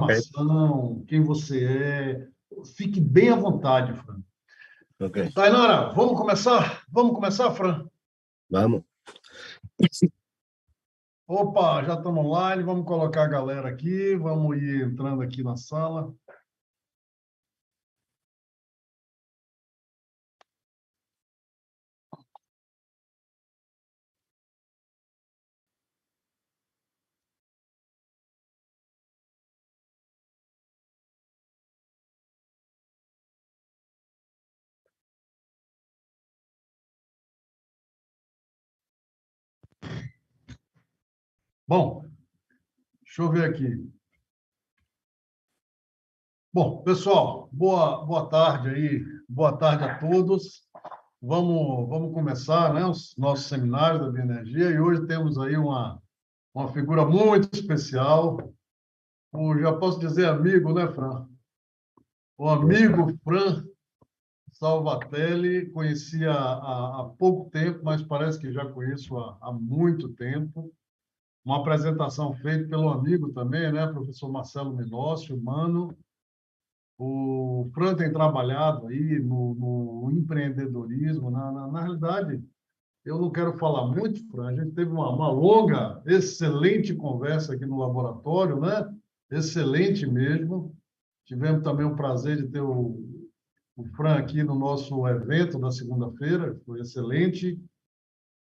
Ok. formação, quem você é. Fique bem à vontade, Fran. Ok. Tainara, vamos começar? Vamos começar, Fran? Vamos. Opa, já estamos online, vamos colocar a galera aqui, vamos ir entrando aqui na sala. Bom, deixa eu ver aqui. Bom, pessoal, boa tarde aí, boa tarde a todos. Vamos começar, né, os nossos seminários da bioenergia, e hoje temos aí uma figura muito especial, já posso dizer amigo, né, Fran? O amigo Fran Salvatelli, conheci há pouco tempo, mas parece que já conheço há muito tempo. Uma apresentação feita pelo amigo também, né, professor Marcelo Minócio, humano. O Fran tem trabalhado aí no empreendedorismo. Na realidade, eu não quero falar muito, Fran. A gente teve uma longa, excelente conversa aqui no laboratório, né? Excelente mesmo. Tivemos também o prazer de ter o Fran aqui no nosso evento da segunda-feira, foi excelente.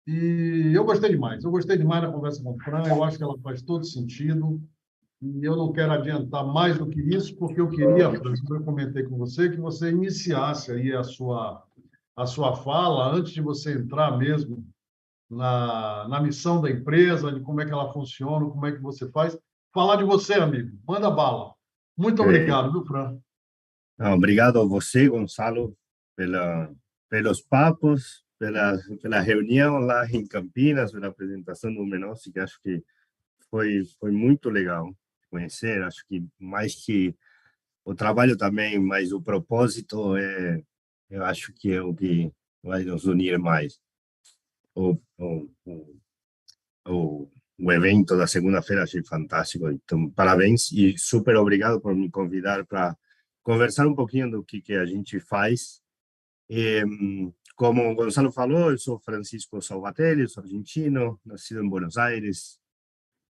E eu gostei demais. Eu gostei demais da conversa com o Fran. Eu acho que ela faz todo sentido. E eu não quero adiantar mais do que isso, porque eu queria, Francisco, como eu comentei com você, que você iniciasse aí a sua fala antes de você entrar mesmo na missão da empresa, de como é que ela funciona, como é que você faz. Falar de você, amigo. Manda bala. Muito Ok. obrigado, viu, Fran? Não, obrigado a você, Gonçalo, pelos papos, pela reunião lá em Campinas, pela apresentação do Menossi, que acho que foi muito legal conhecer. Acho que mais que o trabalho também, mas o propósito eu acho que é o que vai nos unir mais. O, o, o, o evento da segunda-feira achei fantástico. Então, parabéns e super obrigado por me convidar para conversar um pouquinho do que a gente faz. E, como o Gonçalo falou, eu sou Francisco Salvatelli, sou argentino, nascido em Buenos Aires.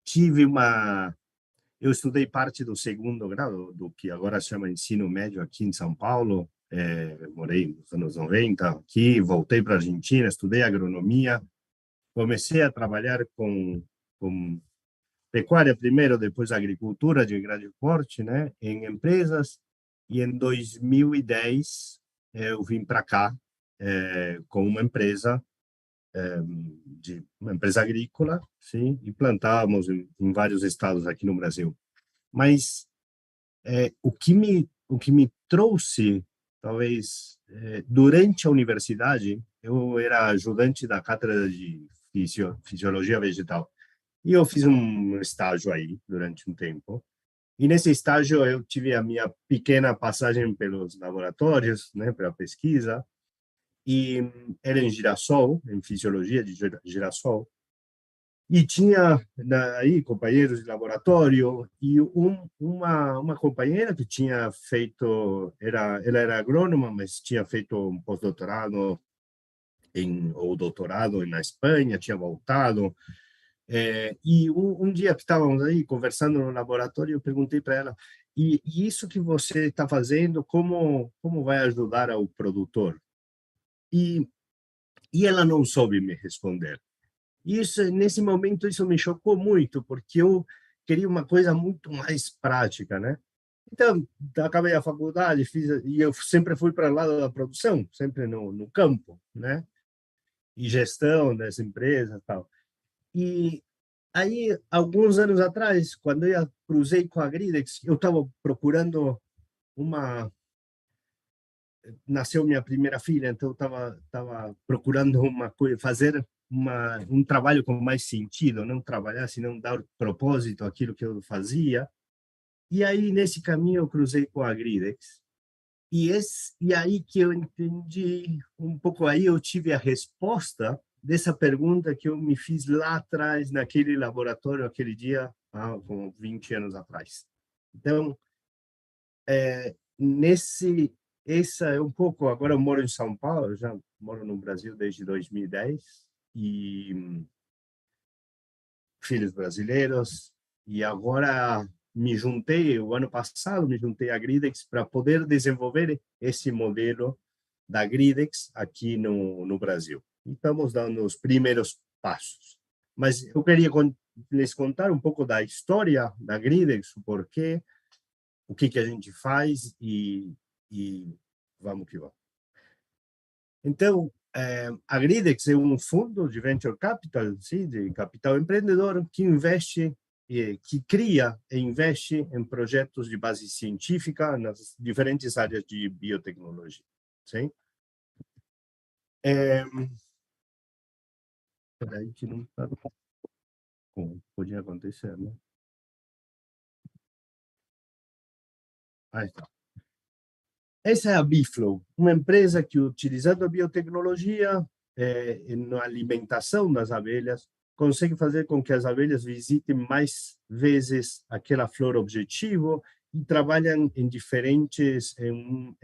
Tive uma Eu estudei parte do segundo grau, do que agora se chama ensino médio aqui em São Paulo. Morei nos anos 90 aqui, voltei para a Argentina, estudei agronomia, comecei a trabalhar com pecuária primeiro, depois agricultura de grande porte, né, em empresas. E em 2010 eu vim para cá com uma empresa agrícola, sim, e plantávamos em vários estados aqui no Brasil. Mas o que me trouxe, talvez, durante a universidade, eu era ajudante da cátedra de fisiologia vegetal. E eu fiz um estágio aí durante um tempo. E nesse estágio eu tive a minha pequena passagem pelos laboratórios, né, para pesquisa, e era em Girassol, em fisiologia de Girassol. E tinha aí companheiros de laboratório e uma companheira que tinha feito, ela era agrônoma, mas tinha feito um pós-doutorado ou doutorado na Espanha, tinha voltado. E um dia que estávamos aí conversando no laboratório, eu perguntei para ela, e isso que você está fazendo, como vai ajudar ao produtor? E, e ela não soube me responder. Isso, nesse momento, isso me chocou muito, porque eu queria uma coisa muito mais prática, né? Então, acabei a faculdade, e eu sempre fui para o lado da produção, sempre no campo, né? E gestão das empresas e tal. E aí, alguns anos atrás, quando eu cruzei com a Gridex, eu estava procurando uma. Nasceu minha primeira filha, então eu estava procurando uma coisa, fazer um trabalho com mais sentido, não trabalhar, senão dar propósito àquilo que eu fazia. E aí, nesse caminho, eu cruzei com a Gridex. E aí que eu entendi um pouco, aí eu tive a resposta dessa pergunta que eu me fiz lá atrás, naquele laboratório, aquele dia, com 20 anos atrás. Então, essa é um pouco. Agora eu moro em São Paulo, eu já moro no Brasil desde 2010 e filhos brasileiros, e agora o ano passado me juntei à Gridex para poder desenvolver esse modelo da Gridex aqui no Brasil. E estamos dando os primeiros passos. Mas eu queria lhes contar um pouco da história da Gridex, o porquê, o que a gente faz e vamos que vamos. Então, a Gridex é um fundo de venture capital, sim, de capital empreendedor, que investe, que cria e investe em projetos de base científica nas diferentes áreas de biotecnologia. Sim? Peraí que não está como podia acontecer, né? Aí está. Essa é a Biflow, uma empresa que, utilizando a biotecnologia na alimentação das abelhas, consegue fazer com que as abelhas visitem mais vezes aquela flor objetivo e trabalham em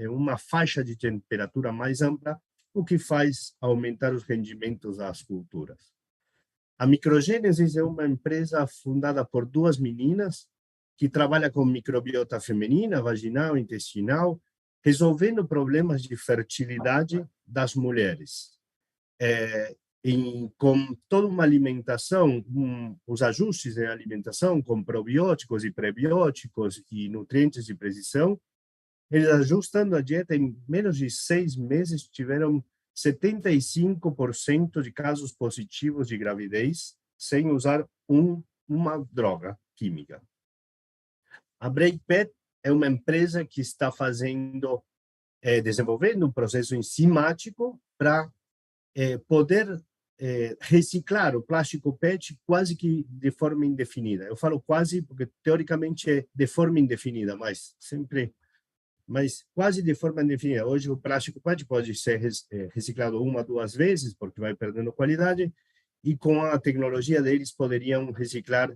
uma faixa de temperatura mais ampla, o que faz aumentar os rendimentos das culturas. A Microgênesis é uma empresa fundada por duas meninas que trabalha com microbiota feminina, vaginal, intestinal, resolvendo problemas de fertilidade das mulheres. Com toda uma alimentação, os ajustes em alimentação, com probióticos e prebióticos e nutrientes de precisão, eles ajustando a dieta em menos de 6 meses, tiveram 75% de casos positivos de gravidez sem usar uma droga química. A BreakPet é uma empresa que está desenvolvendo um processo enzimático para poder reciclar o plástico PET quase que de forma indefinida. Eu falo quase porque teoricamente é de forma indefinida, mas quase de forma indefinida. Hoje o plástico PET pode ser reciclado 1 a 2 vezes, porque vai perdendo qualidade, e com a tecnologia deles poderiam reciclar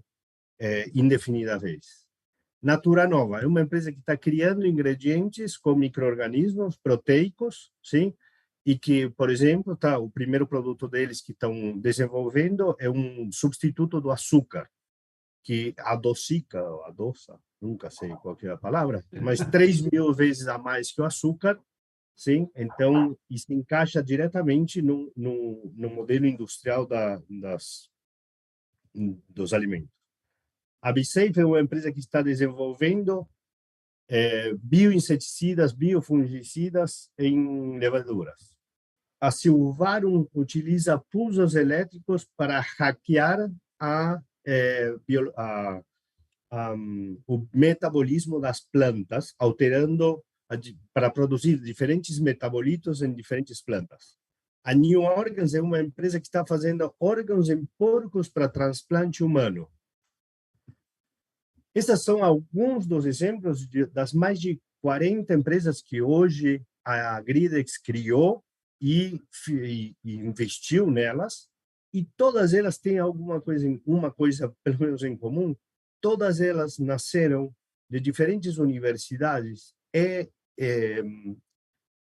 indefinidamente. Natura Nova é uma empresa que está criando ingredientes com micro-organismos proteicos, sim? E que, por exemplo, o primeiro produto deles que estão desenvolvendo é um substituto do açúcar, que adoça, nunca sei qual é a palavra, mas 3.000 vezes a mais que o açúcar, sim? Então, isso encaixa diretamente no modelo industrial dos alimentos. A BeSafe é uma empresa que está desenvolvendo bioinseticidas, biofungicidas em levaduras. A Silvarum utiliza pulsos elétricos para hackear o metabolismo das plantas, alterando para produzir diferentes metabolitos em diferentes plantas. A New Organs é uma empresa que está fazendo órgãos em porcos para transplante humano. Esses são alguns dos exemplos das mais de 40 empresas que hoje a Gridex criou e investiu nelas, e todas elas têm uma coisa pelo menos em comum. Todas elas nasceram de diferentes universidades e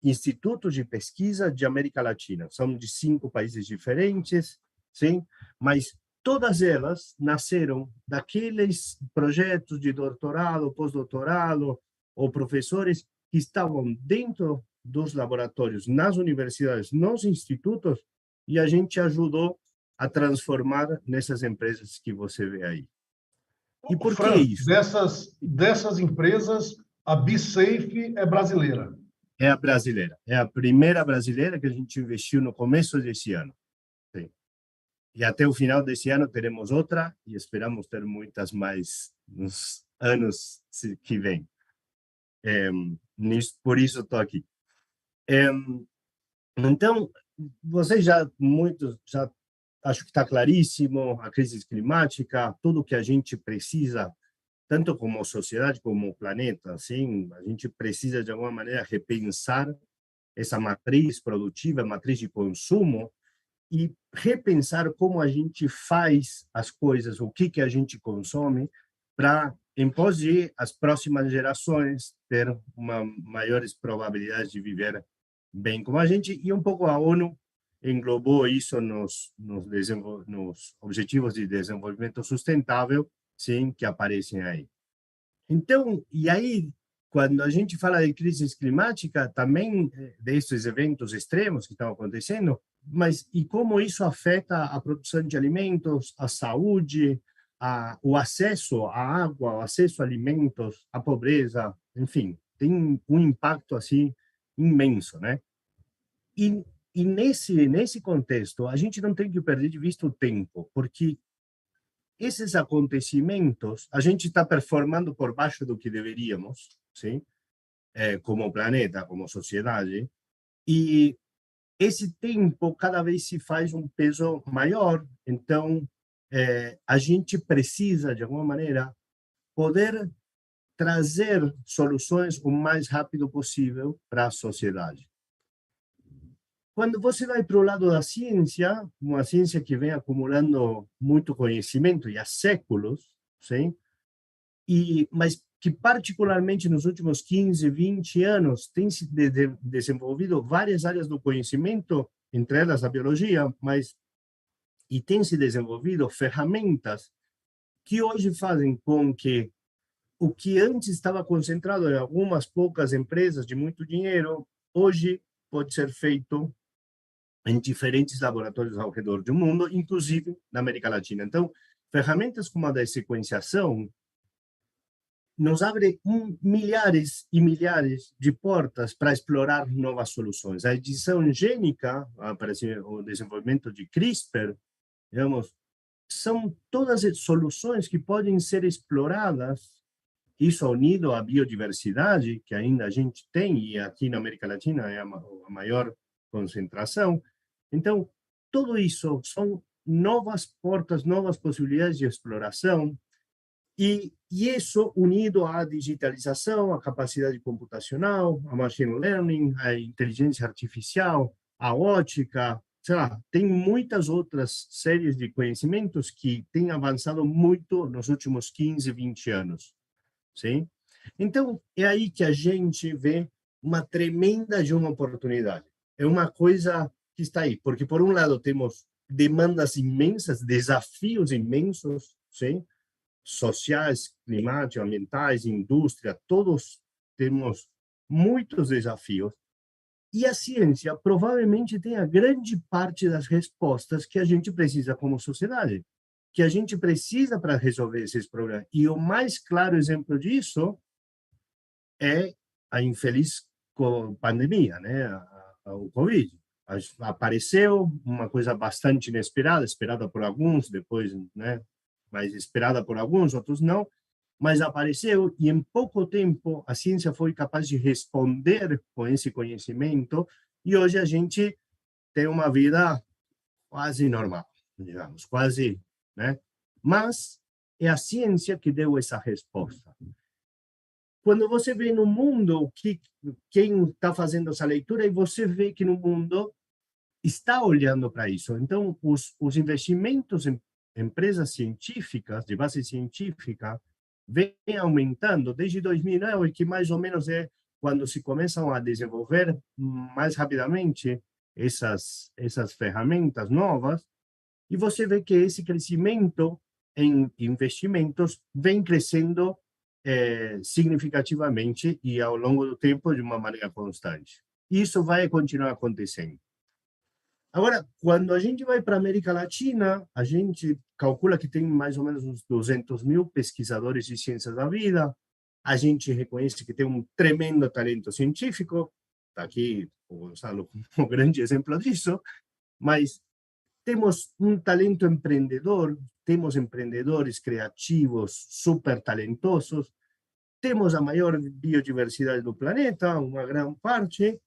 institutos de pesquisa de América Latina. São de 5 países diferentes, sim, mas todas elas nasceram daqueles projetos de doutorado, pós-doutorado, ou professores que estavam dentro dos laboratórios, nas universidades, nos institutos, e a gente ajudou a transformar nessas empresas que você vê aí. E por que isso? Dessas empresas, a BeSafe é brasileira. É a brasileira. É a primeira brasileira que a gente investiu no começo desse ano. Sim. E até o final desse ano teremos outra e esperamos ter muitas mais nos anos que vêm. Por isso estou aqui. Então, vocês já acho que está claríssimo a crise climática, tudo que a gente precisa, tanto como sociedade como planeta, assim, a gente precisa de alguma maneira repensar essa matriz produtiva, matriz de consumo, e repensar como a gente faz as coisas, o que a gente consome, para em pós de as próximas gerações ter uma maiores probabilidades de viver bem como a gente, e um pouco a ONU englobou isso nos Objetivos de Desenvolvimento Sustentável, sim, que aparecem aí. Então, e aí, quando a gente fala de crise climática, também desses eventos extremos que estão acontecendo, mas e como isso afeta a produção de alimentos, a saúde, o acesso à água, o acesso a alimentos, a pobreza, enfim, tem um impacto assim imenso, né? E, e nesse contexto, a gente não tem que perder de vista o tempo, porque esses acontecimentos, a gente está performando por baixo do que deveríamos, sim? Como planeta, como sociedade, e esse tempo cada vez se faz um peso maior. Então, a gente precisa, de alguma maneira, poder trazer soluções o mais rápido possível para a sociedade. Quando você vai para o lado da ciência, uma ciência que vem acumulando muito conhecimento e há séculos, sim? Mas que particularmente nos últimos 15, 20 anos tem se desenvolvido várias áreas do conhecimento, entre elas a biologia, e tem se desenvolvido ferramentas que hoje fazem com que o que antes estava concentrado em algumas poucas empresas de muito dinheiro, hoje pode ser feito em diferentes laboratórios ao redor do mundo, inclusive na América Latina. Então, ferramentas como a da sequenciação nos abre milhares e milhares de portas para explorar novas soluções. A edição gênica, o desenvolvimento de CRISPR, digamos, são todas soluções que podem ser exploradas, isso unido à biodiversidade, que ainda a gente tem, e aqui na América Latina é a maior concentração. Então, tudo isso são novas portas, novas possibilidades de exploração, e isso unido à digitalização, à capacidade computacional, a machine learning, a inteligência artificial, a ótica, sei lá, tem muitas outras séries de conhecimentos que têm avançado muito nos últimos 15, 20 anos, sim? Então, é aí que a gente vê uma tremenda de uma oportunidade. É uma coisa que está aí, porque por um lado temos demandas imensas, desafios imensos, sim? Sociais, climáticos, ambientais, indústria, todos temos muitos desafios. E a ciência provavelmente tem a grande parte das respostas que a gente precisa como sociedade, que a gente precisa para resolver esses problemas. E o mais claro exemplo disso é a infeliz pandemia, né? O Covid. Apareceu uma coisa bastante inesperada, esperada por alguns, depois, né? Mas esperada por alguns, outros não, mas apareceu e em pouco tempo a ciência foi capaz de responder com esse conhecimento e hoje a gente tem uma vida quase normal, digamos, quase, né? Mas é a ciência que deu essa resposta. Quando você vê no mundo quem está fazendo essa leitura e você vê que no mundo está olhando para isso. Então, os investimentos em empresas científicas, de base científica, vêm aumentando desde 2009, que mais ou menos é quando se começam a desenvolver mais rapidamente essas ferramentas novas, e você vê que esse crescimento em investimentos vem crescendo significativamente e ao longo do tempo de uma maneira constante. Isso vai continuar acontecendo. Agora, quando a gente vai para a América Latina, a gente calcula que tem mais ou menos uns 200.000 pesquisadores de ciências da vida, a gente reconhece que tem um tremendo talento científico, está aqui o Gonçalo como um grande exemplo disso, mas temos um talento empreendedor, temos empreendedores criativos super talentosos, temos a maior biodiversidade do planeta, uma grande parte,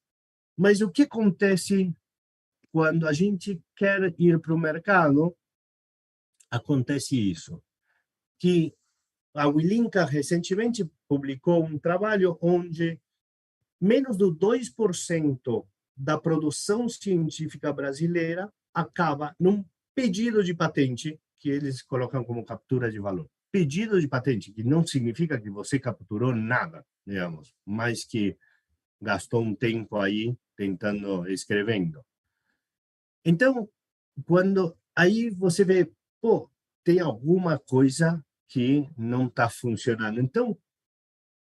mas o que acontece quando a gente quer ir para o mercado? Acontece isso, que a Wilinka recentemente publicou um trabalho onde menos do 2% da produção científica brasileira acaba num pedido de patente que eles colocam como captura de valor. pedido de patente, que não significa que você capturou nada, digamos, mas que gastou um tempo aí tentando, escrevendo. Então, quando aí você vê, pô, tem alguma coisa que não está funcionando. Então,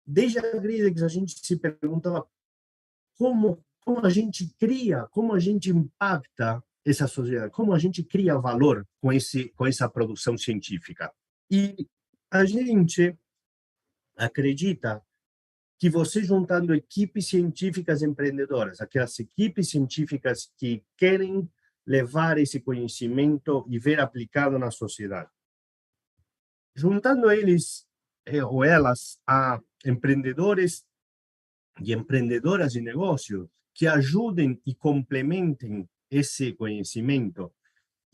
desde a Gridex, a gente se perguntava como a gente cria, como a gente impacta essa sociedade, como a gente cria valor com essa produção científica. E a gente acredita que você juntando equipes científicas empreendedoras, aquelas equipes científicas que querem levar esse conhecimento e ver aplicado na sociedade, juntando eles ou elas a empreendedores e empreendedoras de negócio que ajudem e complementem esse conhecimento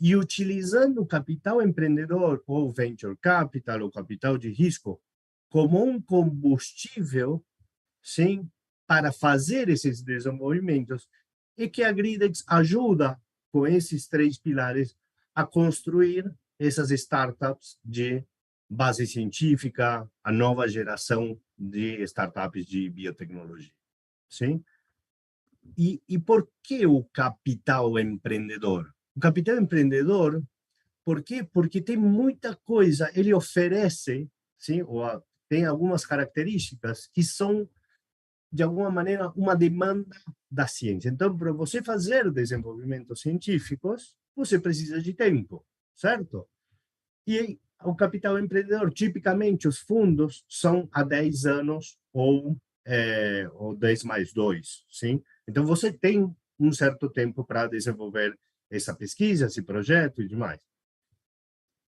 e utilizando o capital empreendedor ou venture capital ou capital de risco como um combustível, sim, para fazer esses desenvolvimentos, e que a Gridex ajuda com esses três pilares a construir essas startups de base científica, a nova geração de startups de biotecnologia, sim? E por que o capital empreendedor? O capital empreendedor, por quê? Porque tem muita coisa, ele oferece, sim, ou tem algumas características que são, de alguma maneira, uma demanda da ciência. Então, para você fazer desenvolvimentos científicos, você precisa de tempo, certo? E o capital empreendedor, tipicamente, os fundos são a 10 anos ou 10 mais 2, sim? Então, você tem um certo tempo para desenvolver essa pesquisa, esse projeto e demais.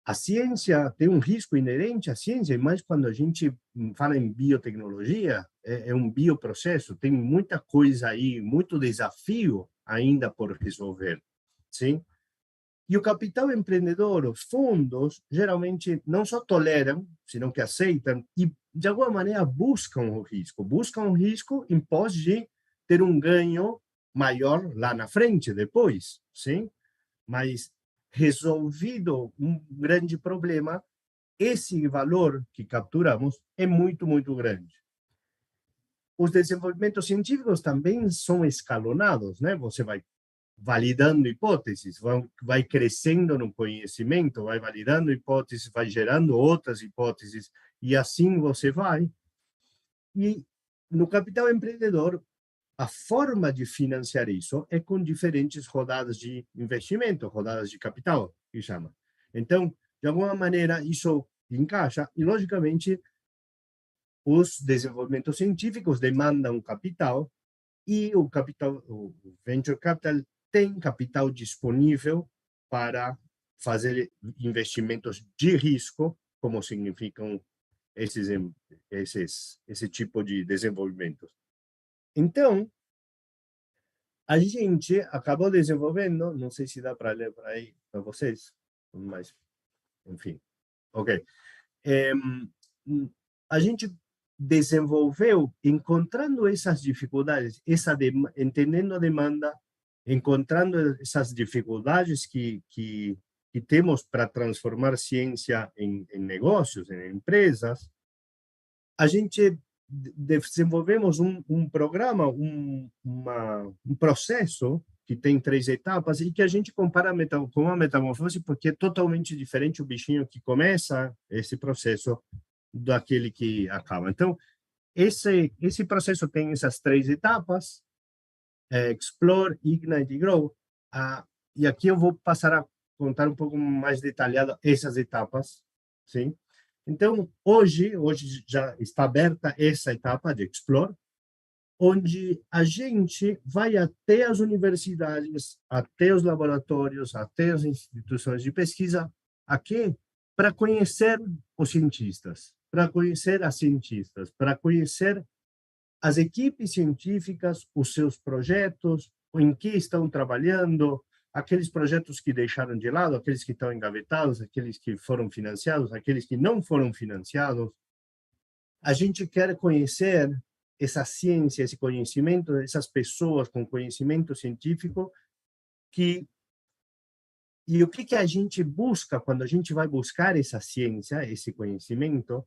A ciência tem um risco inerente à ciência, mas quando a gente fala em biotecnologia, é um bioprocesso, tem muita coisa aí, muito desafio ainda por resolver, sim? E o capital empreendedor, os fundos, geralmente não só toleram, senão que aceitam e, de alguma maneira, buscam o risco em pós de ter um ganho maior lá na frente, depois, sim? Mas resolvido um grande problema, esse valor que capturamos é muito, muito grande. Os desenvolvimentos científicos também são escalonados, né? Você vai validando hipóteses, vai crescendo no conhecimento, vai validando hipóteses, vai gerando outras hipóteses, e assim você vai. E no capital empreendedor, a forma de financiar isso é com diferentes rodadas de investimento, rodadas de capital, que chama. Então, de alguma maneira, isso encaixa, e, logicamente, os desenvolvimentos científicos demandam capital, e o venture capital tem capital disponível para fazer investimentos de risco, como significam esse tipo de desenvolvimentos. Então, a gente acabou desenvolvendo, não sei se dá para ler para aí para vocês, mas, enfim, ok. É, a gente desenvolveu encontrando essas dificuldades, entendendo a demanda, encontrando essas dificuldades que temos para transformar ciência em negócios, em empresas. A gente desenvolvemos programa, um processo que tem 3 etapas e que a gente compara com a metamorfose, porque é totalmente diferente o bichinho que começa esse processo daquele que acaba. Então, esse processo tem essas 3 etapas, Explore, Ignite e Grow. E aqui eu vou passar a contar um pouco mais detalhado essas etapas, sim? Então, hoje já está aberta essa etapa de Explore, onde a gente vai até as universidades, até os laboratórios, até as instituições de pesquisa, aqui, para conhecer os cientistas, para conhecer as cientistas, para conhecer as equipes científicas, os seus projetos, em que estão trabalhando, aqueles projetos que deixaram de lado, aqueles que estão engavetados, aqueles que foram financiados, aqueles que não foram financiados. A gente quer conhecer essa ciência, esse conhecimento, essas pessoas com conhecimento científico que E o que a gente busca quando a gente vai buscar essa ciência, esse conhecimento?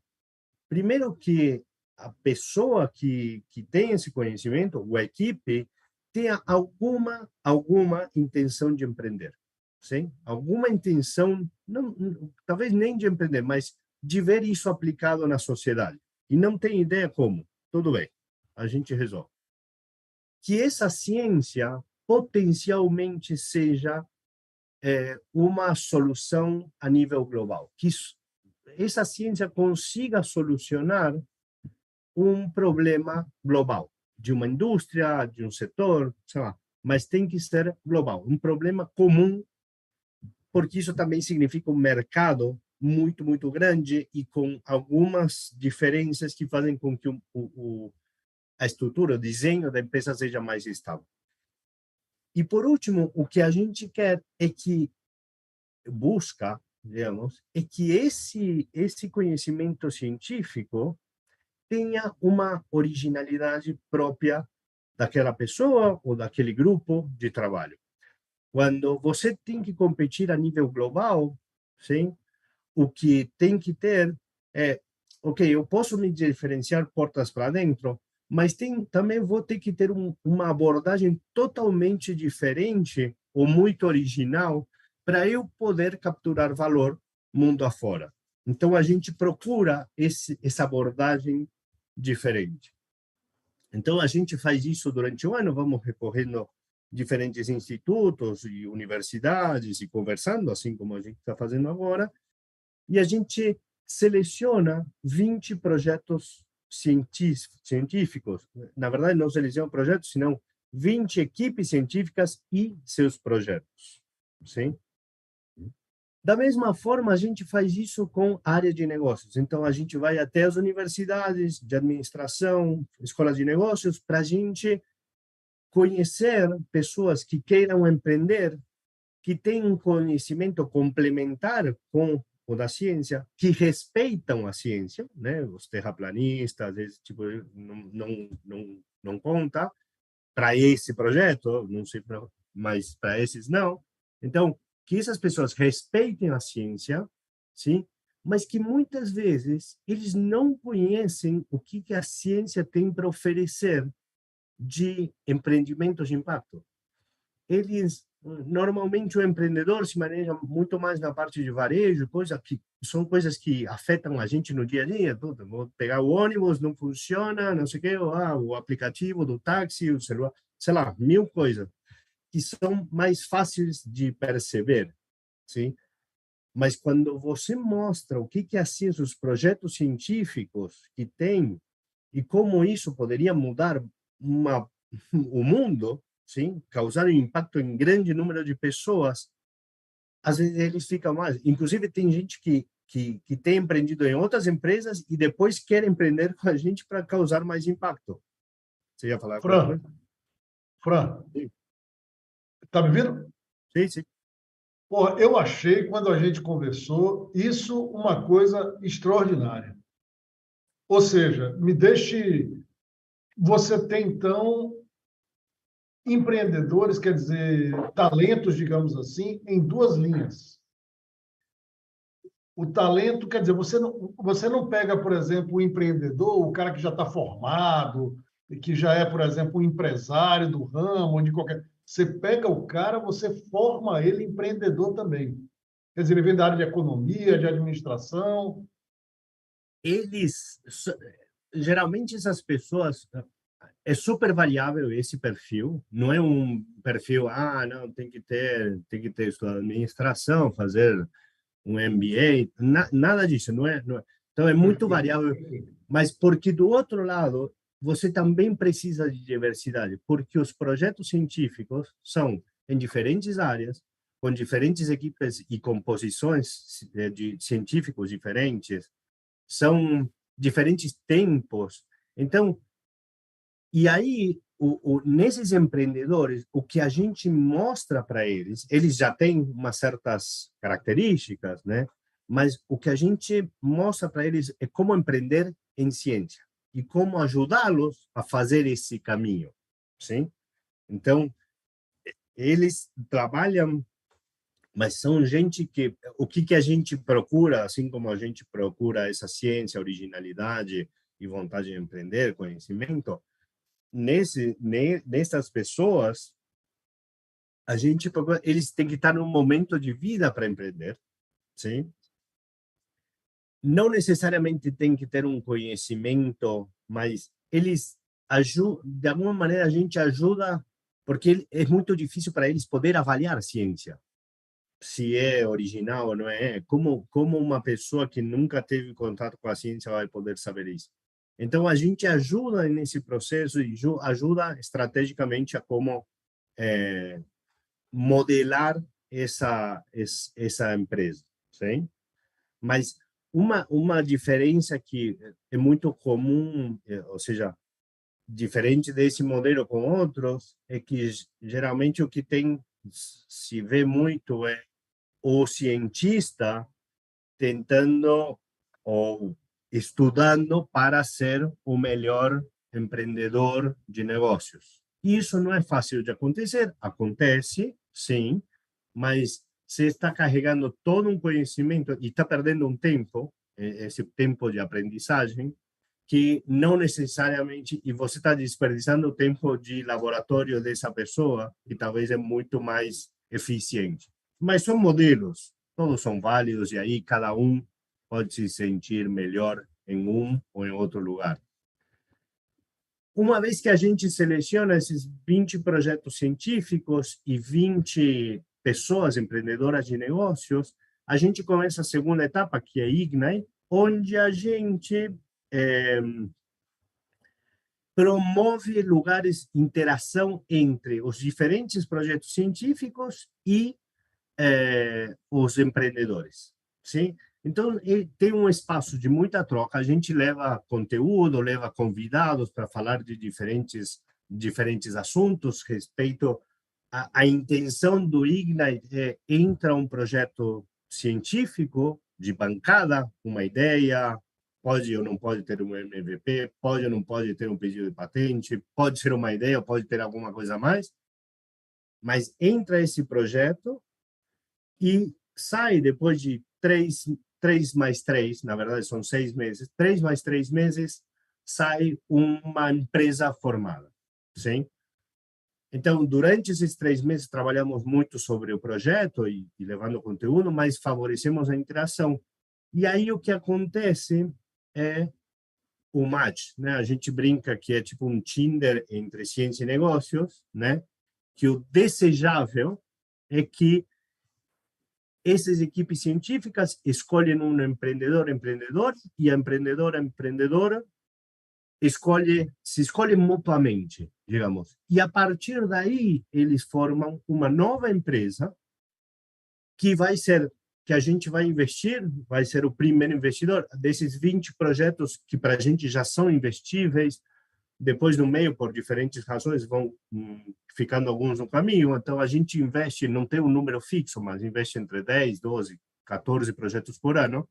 Primeiro que a pessoa que tem esse conhecimento, ou a equipe, tenha alguma intenção de empreender, sim? Alguma intenção, não, talvez nem de empreender, mas de ver isso aplicado na sociedade. E não tem ideia como. Tudo bem, a gente resolve. Que essa ciência potencialmente seja uma solução a nível global, que essa ciência consiga solucionar um problema global, de uma indústria, de um setor, sei lá, mas tem que ser global, um problema comum, porque isso também significa um mercado muito grande e com algumas diferenças que fazem com que a estrutura, o desenho da empresa seja mais estável. E, por último, o que a gente quer é que busca, digamos, é que esse conhecimento científico tenha uma originalidade própria daquela pessoa ou daquele grupo de trabalho. Quando você tem que competir a nível global, sim, o que tem que ter é, ok, eu posso me diferenciar portas para dentro, mas também vou ter que ter uma abordagem totalmente diferente ou muito original para eu poder capturar valor mundo afora. Então, a gente procura essa abordagem diferente. Então, a gente faz isso durante o ano, vamos recorrendo diferentes institutos e universidades e conversando, assim como a gente está fazendo agora, e a gente seleciona 20 projetos científicos. Na verdade, não seleciona projetos, senão 20 equipes científicas e seus projetos. Sim? Da mesma forma, a gente faz isso com a área de negócios. Então, a gente vai até as universidades de administração, escolas de negócios, para a gente conhecer pessoas que queiram empreender, que têm um conhecimento complementar com o da ciência, que respeitam a ciência, né? Os terraplanistas, esse tipo, não conta para esse projeto, não sei, mas para esses não. Então, que essas pessoas respeitem a ciência, sim, mas que muitas vezes eles não conhecem o que a ciência tem para oferecer de empreendimentos de impacto. Eles, normalmente, o empreendedor se maneja muito mais na parte de varejo, são coisas que afetam a gente no dia a dia. Tudo. Vou pegar o ônibus, não funciona, não sei o quê, o aplicativo do táxi, o celular, sei lá, 1000 coisas que são mais fáceis de perceber, sim? Mas quando você mostra o que é assim os projetos científicos que tem e como isso poderia mudar o mundo, sim, causar um impacto em grande número de pessoas, às vezes eles ficam mais. Inclusive tem gente que tem empreendido em outras empresas e depois quer empreender com a gente para causar mais impacto. Você ia falar alguma coisa? Fran, está me vendo? Sim, sim. Pô, eu achei, quando a gente conversou, isso uma coisa extraordinária. Ou seja, me deixe. Você tem, então, empreendedores, quer dizer, talentos, digamos assim, em duas linhas. O talento, quer dizer, você não pega, por exemplo, o empreendedor, o cara que já está formado, que já é, por exemplo, um empresário do ramo, de qualquer. Você pega o cara, você forma ele empreendedor também. Quer dizer, ele vem da área de economia, de administração. Eles, geralmente essas pessoas, é super variável esse perfil, não é um perfil, não, tem que ter estudado administração, fazer um MBA, nada disso, não é. Então é muito variável, mas porque do outro lado, você também precisa de diversidade, porque os projetos científicos são em diferentes áreas, com diferentes equipes e composições de científicos diferentes, são diferentes tempos. Então, e aí, nesses empreendedores, o que a gente mostra para eles, eles já têm umas certas características, né? Mas o que a gente mostra para eles é como empreender em ciência e como ajudá-los a fazer esse caminho, sim? Então, eles trabalham mas são gente que o que a gente procura, assim como a gente procura essa ciência, originalidade e vontade de empreender, conhecimento, nessas pessoas a gente procura, eles têm que estar num momento de vida para empreender, sim? Não necessariamente tem que ter um conhecimento, mas eles ajudam, de alguma maneira a gente ajuda, porque é muito difícil para eles poder avaliar a ciência, se é original ou não é. Como uma pessoa que nunca teve contato com a ciência vai poder saber isso? Então, a gente ajuda nesse processo e ajuda estrategicamente a como modelar essa empresa, sim? Mas uma diferença que é muito comum, ou seja, diferente desse modelo com outros, é que geralmente o que se vê muito é o cientista tentando ou estudando para ser o melhor empreendedor de negócios. Isso não é fácil de acontecer, acontece, sim, mas você está carregando todo um conhecimento e está perdendo um tempo, esse tempo de aprendizagem, que não necessariamente, e você está desperdiçando o tempo de laboratório dessa pessoa, que talvez é muito mais eficiente. Mas são modelos, todos são válidos, e aí cada um pode se sentir melhor em um ou em outro lugar. Uma vez que a gente seleciona esses 20 projetos científicos e 20 pessoas empreendedoras de negócios, a gente começa a segunda etapa, que é Ignite, onde a gente promove lugares de interação entre os diferentes projetos científicos e os empreendedores, sim? Então, tem um espaço de muita troca, a gente leva conteúdo, leva convidados para falar de diferentes assuntos, respeito à intenção do Ignite, entra um projeto científico de bancada, uma ideia, pode ou não pode ter um MVP, pode ou não pode ter um pedido de patente, pode ser uma ideia, pode ter alguma coisa a mais, mas entra esse projeto e sai depois de 3 mais 3, na verdade são 6 meses, 3 mais 3 meses, sai uma empresa formada, sim? Então, durante esses 3 meses, trabalhamos muito sobre o projeto e levando conteúdo, mas favorecemos a interação. E aí o que acontece é o match, né? A gente brinca que é tipo um Tinder entre ciência e negócios, né? Que o desejável é que essas equipes científicas escolhem um empreendedor e a empreendedora se escolhem mutuamente, digamos. E a partir daí, eles formam uma nova empresa que a gente vai investir, vai ser o primeiro investidor desses 20 projetos que para a gente já são investíveis. Depois, no meio, por diferentes razões, vão ficando alguns no caminho. Então, a gente investe, não tem um número fixo, mas investe entre 10, 12, 14 projetos por ano.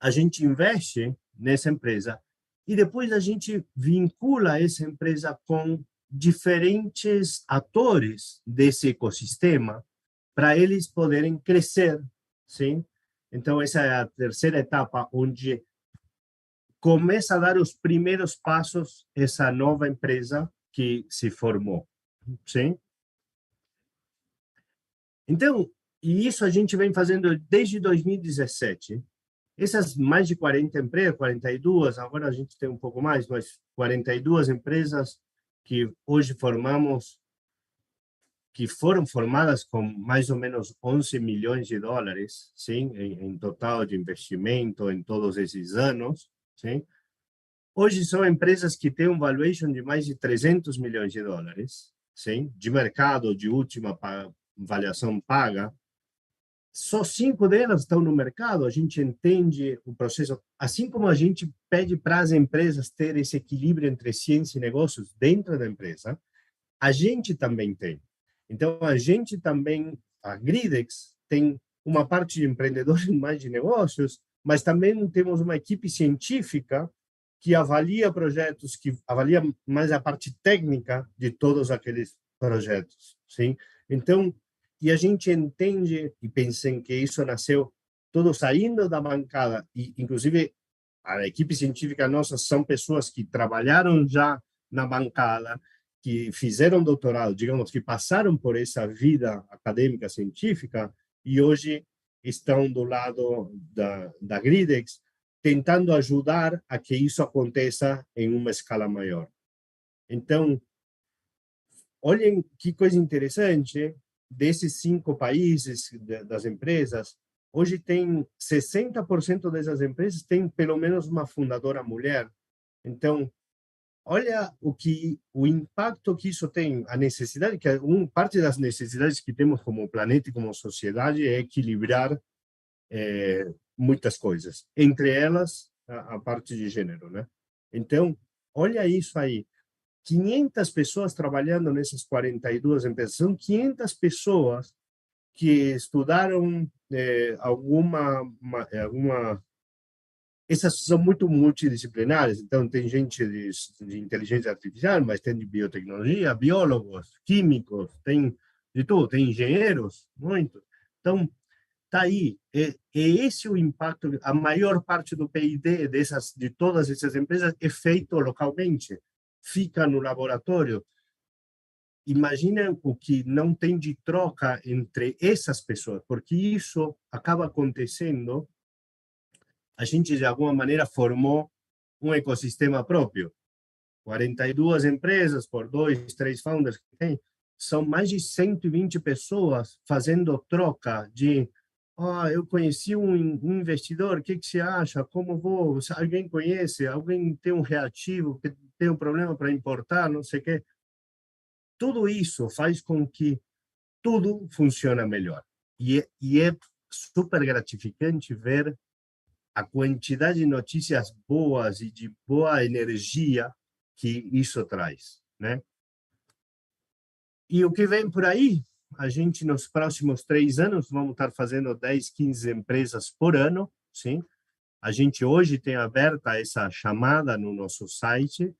A gente investe nessa empresa e depois a gente vincula essa empresa com diferentes atores desse ecossistema para eles poderem crescer, sim? Então, essa é a terceira etapa, onde começa a dar os primeiros passos essa nova empresa que se formou, sim? Então, e isso a gente vem fazendo desde 2017. Essas mais de 40 empresas, 42, agora a gente tem um pouco mais, mas 42 empresas que hoje formamos, que foram formadas com mais ou menos 11 milhões de dólares, sim, em total de investimento em todos esses anos, sim? Hoje são empresas que têm um valuation de mais de 300 milhões de dólares, sim, de mercado, de última avaliação paga. Só 5 delas estão no mercado, a gente entende o processo. Assim como a gente pede para as empresas ter esse equilíbrio entre ciência e negócios dentro da empresa, a gente também tem. Então, a gente também, a Gridex, tem uma parte de empreendedores mais de negócios, mas também temos uma equipe científica que avalia projetos, que avalia mais a parte técnica de todos aqueles projetos, sim? Então, E a gente entende, e pensem que isso nasceu todo saindo da bancada, e inclusive a equipe científica nossa são pessoas que trabalharam já na bancada, que fizeram doutorado, digamos, que passaram por essa vida acadêmica científica e hoje estão do lado da Gridex, tentando ajudar a que isso aconteça em uma escala maior. Então, olhem que coisa interessante, desses 5 países das empresas, hoje tem 60% dessas empresas tem pelo menos uma fundadora mulher. Então, olha o impacto que isso tem, a necessidade que parte das necessidades que temos como planeta e como sociedade é equilibrar muitas coisas, entre elas a parte de gênero, né? Então, olha isso aí. 500 pessoas trabalhando nessas 42 empresas. São 500 pessoas que estudaram alguma. Essas são muito multidisciplinares, então tem gente de inteligência artificial, mas tem de biotecnologia, biólogos, químicos, tem de tudo, tem engenheiros, muito. Então, tá aí. É esse o impacto. A maior parte do PIB de todas essas empresas é feito localmente, fica no laboratório. Imagina o que não tem de troca entre essas pessoas, porque isso acaba acontecendo. A gente, de alguma maneira, formou um ecossistema próprio. 42 empresas por 2, 3 founders que tem, são mais de 120 pessoas fazendo troca de eu conheci um investidor, o que você acha? Como vou? Alguém conhece? Alguém tem um reativo que tem um problema para importar? Não sei o quê. Tudo isso faz com que tudo funcione melhor. E é super gratificante ver a quantidade de notícias boas e de boa energia que isso traz, né? E o que vem por aí? A gente, nos próximos 3 anos, vamos estar fazendo 10, 15 empresas por ano, sim? A gente hoje tem aberta essa chamada no nosso site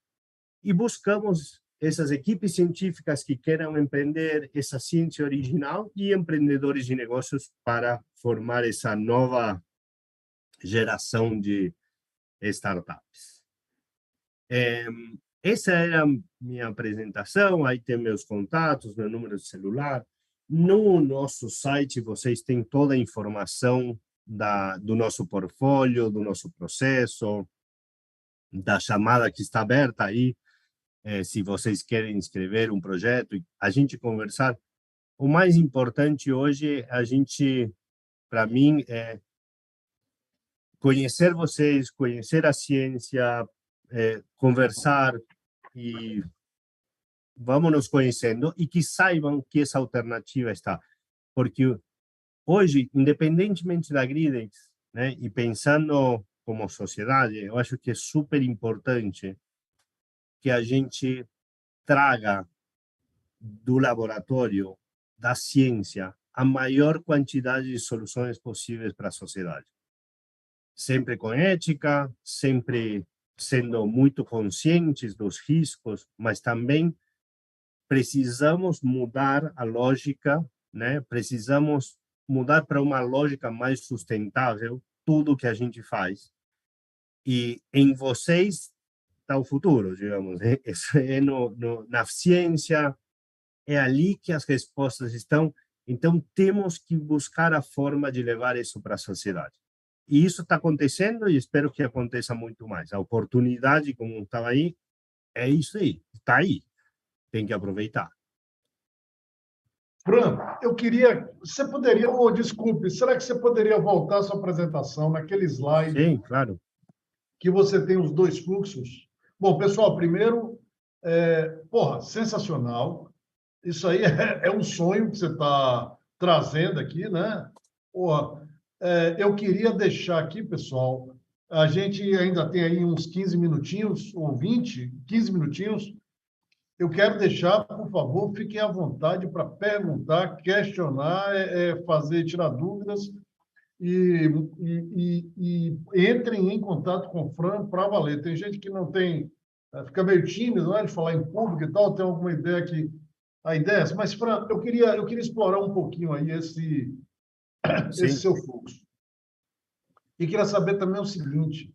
e buscamos essas equipes científicas que queiram empreender essa ciência original e empreendedores de negócios para formar essa nova geração de startups. Essa era a minha apresentação, aí tem meus contatos, meu número de celular. No nosso site vocês têm toda a informação do nosso portfólio, do nosso processo, da chamada que está aberta aí, se vocês querem escrever um projeto, a gente conversar. O mais importante hoje, para mim, é conhecer vocês, conhecer a ciência, conversar e vamos nos conhecendo e que saibam que essa alternativa está. Porque hoje, independentemente da Gridex, né, e pensando como sociedade, eu acho que é super importante que a gente traga do laboratório, da ciência, a maior quantidade de soluções possíveis para a sociedade. Sempre com ética, sempre sendo muito conscientes dos riscos, mas também precisamos mudar a lógica, né? Precisamos mudar para uma lógica mais sustentável tudo que a gente faz. E em vocês está o futuro, digamos. É na ciência, é ali que as respostas estão. Então, temos que buscar a forma de levar isso para a sociedade. E isso está acontecendo e espero que aconteça muito mais. A oportunidade, como estava aí, é isso aí, está aí. Tem que aproveitar. Fran, eu queria... Você poderia... desculpe, será que você poderia voltar a sua apresentação naquele slide? Sim, claro. Que você tem os 2 fluxos? Bom, pessoal, primeiro, sensacional. Isso aí é um sonho que você está trazendo aqui, né? Eu queria deixar aqui, pessoal, a gente ainda tem aí uns 15 minutinhos, ou 20, 15 minutinhos. Eu quero deixar, por favor, fiquem à vontade para perguntar, questionar, fazer, tirar dúvidas e entrem em contato com o Fran para valer. Tem gente que não tem, fica meio tímido, né, de falar em público e tal, tem alguma ideia que a ideia, mas Fran, eu queria explorar um pouquinho aí esse Sim, seu fluxo. E queria saber também o seguinte.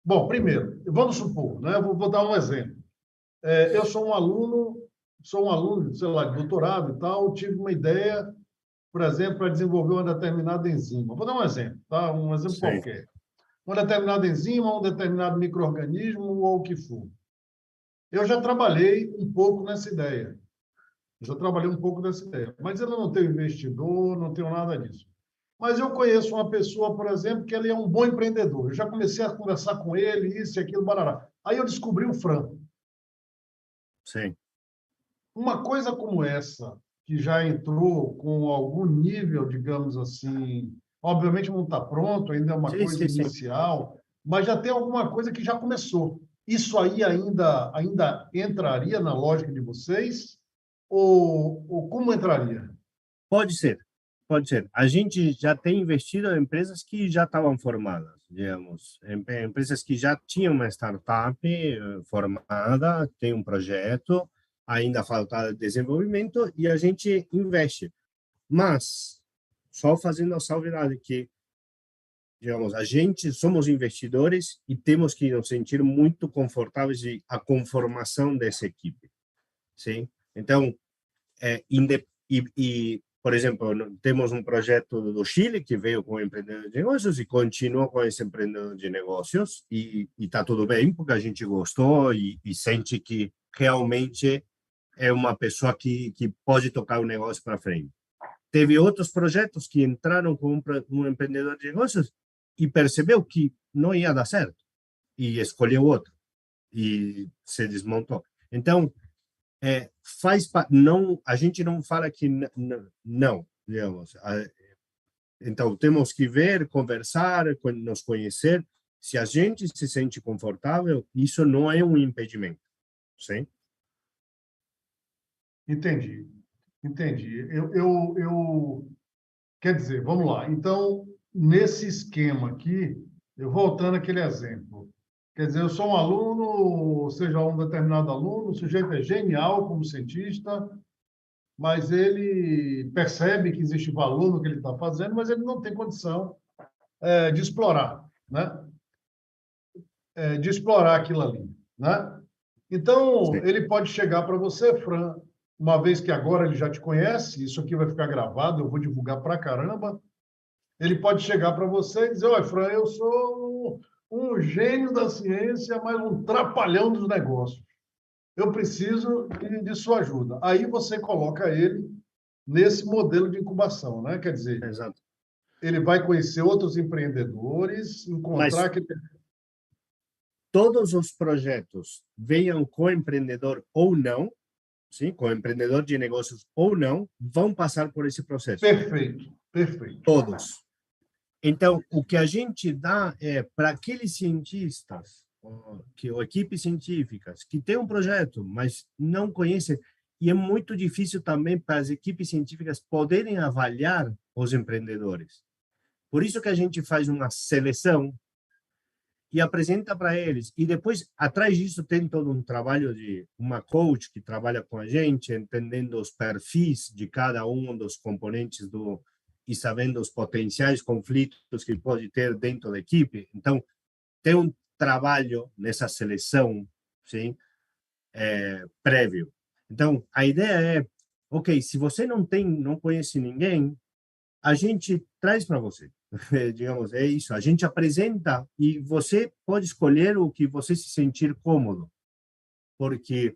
Bom, primeiro, vamos supor, né? Eu vou dar um exemplo. Eu sou um aluno, sei lá, de doutorado e tal, tive uma ideia, por exemplo, para desenvolver uma determinada enzima. Vou dar um exemplo, tá? Um exemplo sim, qualquer. Uma determinada enzima, um determinado micro-organismo ou o que for. Eu já trabalhei um pouco nessa ideia. Já trabalhei um pouco nessa ideia. Mas eu não tenho investidor, não tenho nada disso. Mas eu conheço uma pessoa, por exemplo, que ele é um bom empreendedor. Eu já comecei a conversar com ele, isso e aquilo, barará. Aí eu descobri o Fran. sim. Uma coisa como essa, que já entrou com algum nível, digamos assim, obviamente não está pronto, ainda é uma Sim, coisa sim, sim. inicial, mas já tem alguma coisa que já começou. Isso aí ainda entraria na lógica de vocês? Ou como entraria? Pode ser, pode ser. A gente já tem investido em empresas que já estavam formadas, digamos, empresas que já tinham uma startup formada, tem um projeto, ainda falta desenvolvimento e a gente investe. Mas, só fazendo a salvedade que, digamos, a gente somos investidores e temos que nos sentir muito confortáveis com a conformação dessa equipe, sim? Então, por exemplo, temos um projeto do Chile que veio com o empreendedor de negócios e continua com esse empreendedor de negócios e está tudo bem porque a gente gostou e sente que realmente é uma pessoa que pode tocar o negócio para frente. Teve outros projetos que entraram com um empreendedor de negócios e percebeu que não ia dar certo e escolheu outro e se desmontou. Então, não, a gente não fala que não, digamos. Então, temos que ver, conversar, nos conhecer. Se a gente se sente confortável, isso não é um impedimento, sim? Entendi, entendi. Quer dizer, vamos lá. Então, nesse esquema aqui, eu voltando àquele exemplo. Quer dizer, eu sou um aluno, ou seja, um determinado aluno, o sujeito é genial como cientista, mas ele percebe que existe valor no que ele está fazendo, mas ele não tem condição de explorar, né? De explorar aquilo ali, né? Então, Sim. ele pode chegar para você, Fran, uma vez que agora ele já te conhece, isso aqui vai ficar gravado, eu vou divulgar para caramba. Ele pode chegar para você e dizer: olha, Fran, eu sou um gênio da ciência, mas um trapalhão dos negócios. Eu preciso de sua ajuda. Aí você coloca ele nesse modelo de incubação, né? Quer dizer, Exato. ele vai conhecer outros empreendedores, Mas encontrar que todos os projetos, venham com empreendedor ou não, sim, com empreendedor de negócios ou não, vão passar por esse processo. perfeito, perfeito. Todos. Então, o que a gente dá é para aqueles cientistas, ou equipes científicas, que têm um projeto, mas não conhecem, e é muito difícil também para as equipes científicas poderem avaliar os empreendedores. Por isso que a gente faz uma seleção e apresenta para eles. E depois, atrás disso, tem todo um trabalho de uma coach que trabalha com a gente, entendendo os perfis de cada um dos componentes e sabendo os potenciais conflitos que pode ter dentro da equipe. Então, tem um trabalho nessa seleção, sim, prévio. Então, a ideia é, ok, se você não conhece ninguém, a gente traz para você. Digamos, é isso. A gente apresenta e você pode escolher o que você se sentir cômodo, porque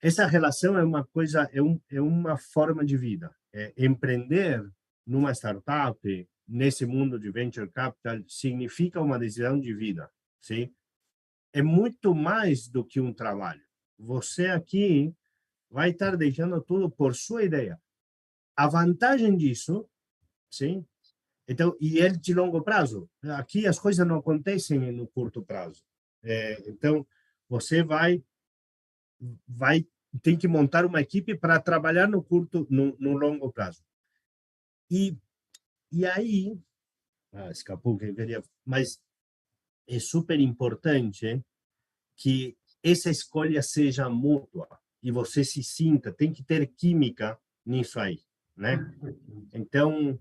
essa relação é uma coisa, é uma forma de vida. Empreender numa startup, nesse mundo de venture capital, significa uma decisão de vida, sim? É muito mais do que um trabalho. Você aqui vai estar deixando tudo por sua ideia. A vantagem disso, sim, então, e é de longo prazo. Aqui as coisas não acontecem no curto prazo. Então, você vai tem que montar uma equipe para trabalhar no longo prazo. E e aí, escapou que eu queria, mas é super importante que essa escolha seja mútua. e você se sinta, tem que ter química nisso aí, né? Então,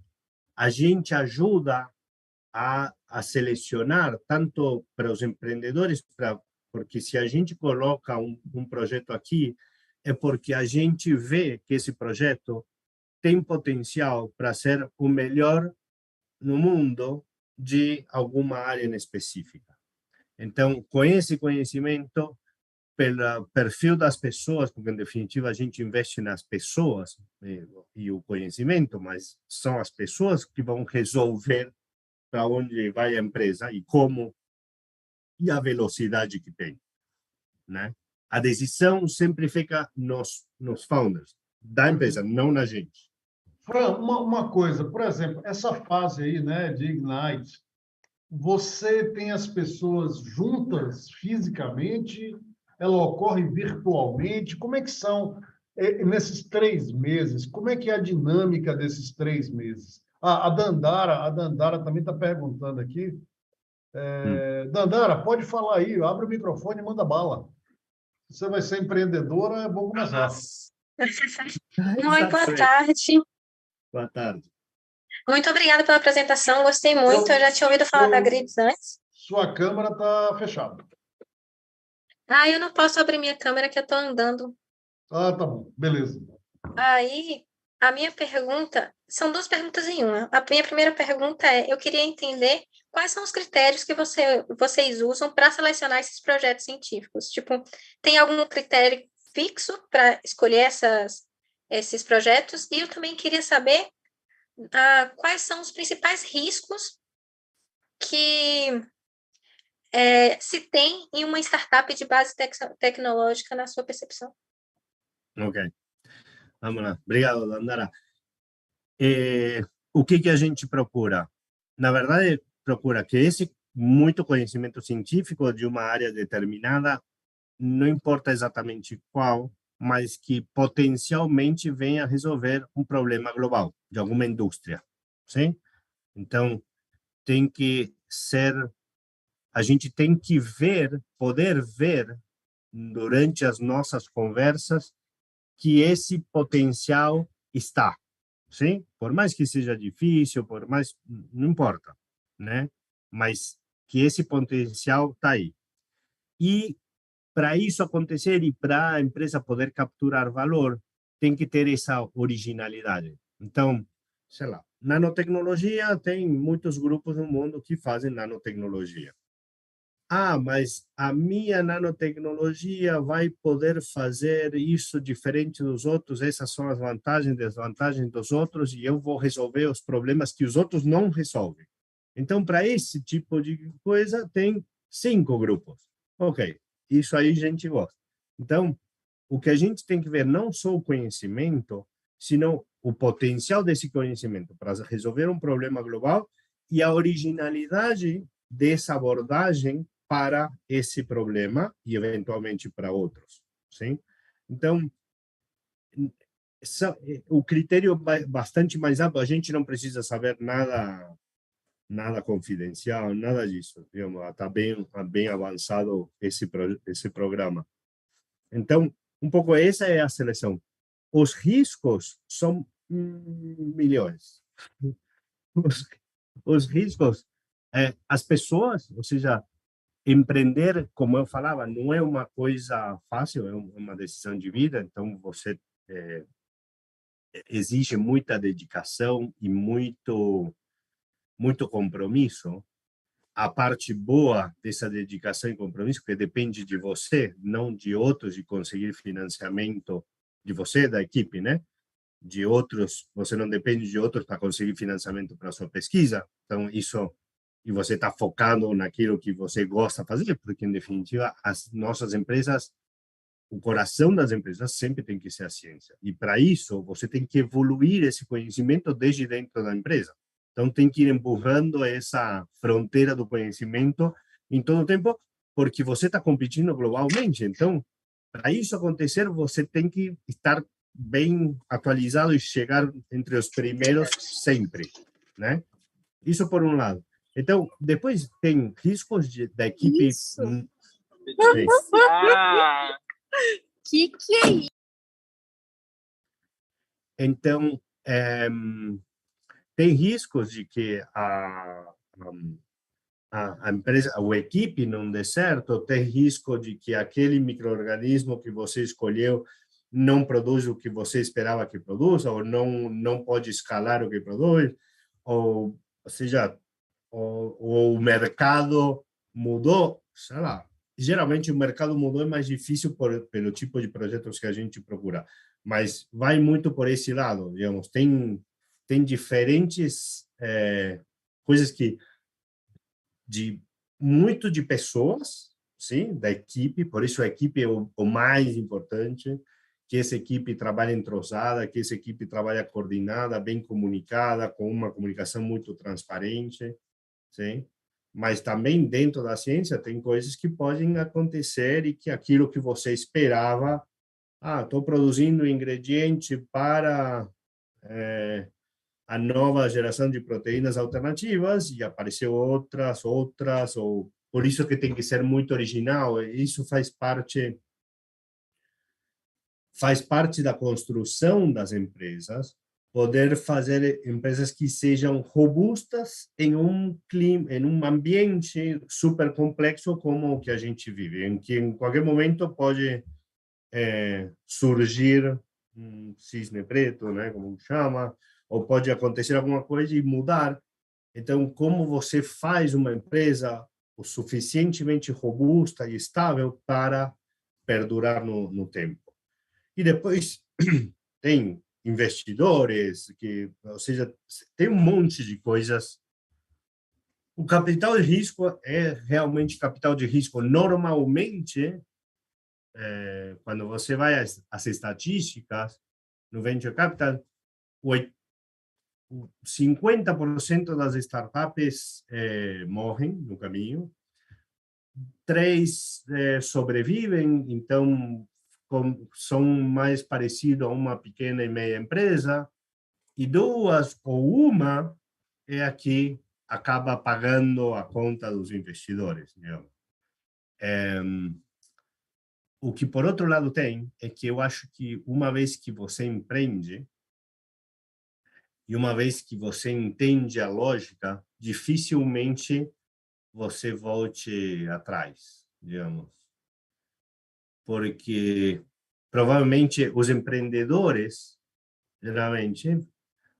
a gente ajuda a selecionar tanto para os empreendedores, porque se a gente coloca um projeto aqui, é porque a gente vê que esse projeto tem potencial para ser o melhor no mundo de alguma área em específica. Então, com esse conhecimento, pelo perfil das pessoas, porque em definitiva a gente investe nas pessoas e o conhecimento, mas são as pessoas que vão resolver para onde vai a empresa e como e a velocidade que tem, né? A decisão sempre fica nos founders da empresa, não na gente. Fran, uma coisa, por exemplo, essa fase aí, né, de Ignite, você tem as pessoas juntas fisicamente, ela ocorre virtualmente, como é que são nesses 3 meses? Como é que é a dinâmica desses 3 meses? A Dandara também está perguntando aqui. Dandara, pode falar aí, abre o microfone e manda bala. Você vai ser empreendedora, é bom começar. Oi, boa tarde. Boa tarde. Muito obrigada pela apresentação, gostei muito. Eu já tinha ouvido falar da Grids antes. Sua câmera está fechada. Eu não posso abrir minha câmera que eu estou andando. Tá bom, beleza. Aí, a minha pergunta, são 2 perguntas em uma. A minha primeira pergunta é, eu queria entender quais são os critérios que vocês usam para selecionar esses projetos científicos. Tipo, tem algum critério fixo para escolher esses projetos? E eu também queria saber quais são os principais riscos que se tem em uma startup de base tecnológica, na sua percepção? Ok. Vamos lá. Obrigado, Dandara. O que a gente procura? Na verdade, procura que esse muito conhecimento científico de uma área determinada, não importa exatamente qual, mas que potencialmente venha resolver um problema global de alguma indústria, sim? Então, tem que ser, a gente tem que poder ver durante as nossas conversas que esse potencial está, sim? Por mais que seja difícil, não importa, né? Mas que esse potencial está aí. E para isso acontecer e para a empresa poder capturar valor, tem que ter essa originalidade. Então, sei lá, nanotecnologia, tem muitos grupos no mundo que fazem nanotecnologia. Mas a minha nanotecnologia vai poder fazer isso diferente dos outros, essas são as vantagens e desvantagens dos outros, e eu vou resolver os problemas que os outros não resolvem. Então, para esse tipo de coisa, tem 5 grupos. Ok, isso aí a gente gosta. Então, o que a gente tem que ver não só o conhecimento, sino o potencial desse conhecimento para resolver um problema global e a originalidade dessa abordagem para esse problema e eventualmente para outros, sim? Então, o critério é bastante mais amplo, a gente não precisa saber nada confidencial, nada disso, está bem avançado esse programa. Então, um pouco essa é a seleção. Os riscos são milhões. Os riscos, as pessoas, ou seja, empreender, como eu falava, não é uma coisa fácil, é uma decisão de vida, então você exige muita dedicação e muito compromisso. A parte boa dessa dedicação e compromisso, que depende de você, não de outros, de conseguir financiamento de você, da equipe, né? De outros, você não depende de outros para conseguir financiamento para a sua pesquisa. Então, isso, e você está focando naquilo que você gosta de fazer, porque, em definitiva, as nossas empresas, o coração das empresas sempre tem que ser a ciência. E, para isso, você tem que evoluir esse conhecimento desde dentro da empresa. Então, tem que ir empurrando essa fronteira do conhecimento em todo o tempo, porque você está competindo globalmente. Então, para isso acontecer, você tem que estar bem atualizado e chegar entre os primeiros sempre, né? Isso por um lado. Então, depois tem riscos da equipe. Isso. Que é isso? Então, tem riscos de que a empresa, a equipe não dê certo, tem risco de que aquele micro-organismo que você escolheu não produz o que você esperava que produza, ou não pode escalar o que produz, ou seja, o mercado mudou, sei lá. Geralmente o mercado mudou, é mais difícil pelo tipo de projetos que a gente procura, mas vai muito por esse lado, digamos, tem diferentes coisas que muito de pessoas, sim, da equipe, por isso a equipe é o mais importante, que essa equipe trabalhe entrosada, que essa equipe trabalhe coordenada, bem comunicada, com uma comunicação muito transparente, sim? Mas também dentro da ciência tem coisas que podem acontecer e que aquilo que você esperava, estou produzindo ingrediente para a nova geração de proteínas alternativas e apareceu outras, ou por isso que tem que ser muito original. Isso faz parte da construção das empresas, poder fazer empresas que sejam robustas em um clima, em um ambiente super complexo como o que a gente vive, em que em qualquer momento pode surgir um cisne preto, né, como chama, ou pode acontecer alguma coisa e mudar. Então, como você faz uma empresa o suficientemente robusta e estável para perdurar no tempo? E depois tem investidores, ou seja, tem um monte de coisas. O capital de risco é realmente capital de risco. Normalmente, quando você vai às estatísticas no Venture Capital, 50% das startups morrem no caminho, 3 sobrevivem, então são mais parecidos a uma pequena e média empresa, e 2 ou uma é a que acaba pagando a conta dos investidores. Digamos. O que, por outro lado, tem é que eu acho que uma vez que você empreende, e uma vez que você entende a lógica, dificilmente você volte atrás, digamos. Porque provavelmente os empreendedores, geralmente,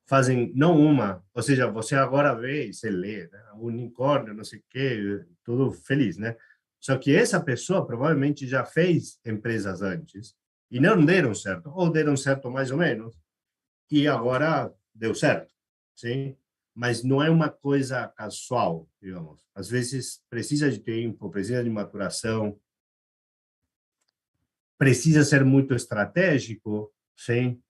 fazem não uma, ou seja, você agora vê e você lê, né? Unicórnio, não sei o quê, tudo feliz, né? Só que essa pessoa provavelmente já fez empresas antes e não deram certo, ou deram certo mais ou menos, e agora deu certo, sim? Mas não é uma coisa casual, digamos. Às vezes precisa de tempo, precisa de maturação, precisa ser muito estratégico, sim?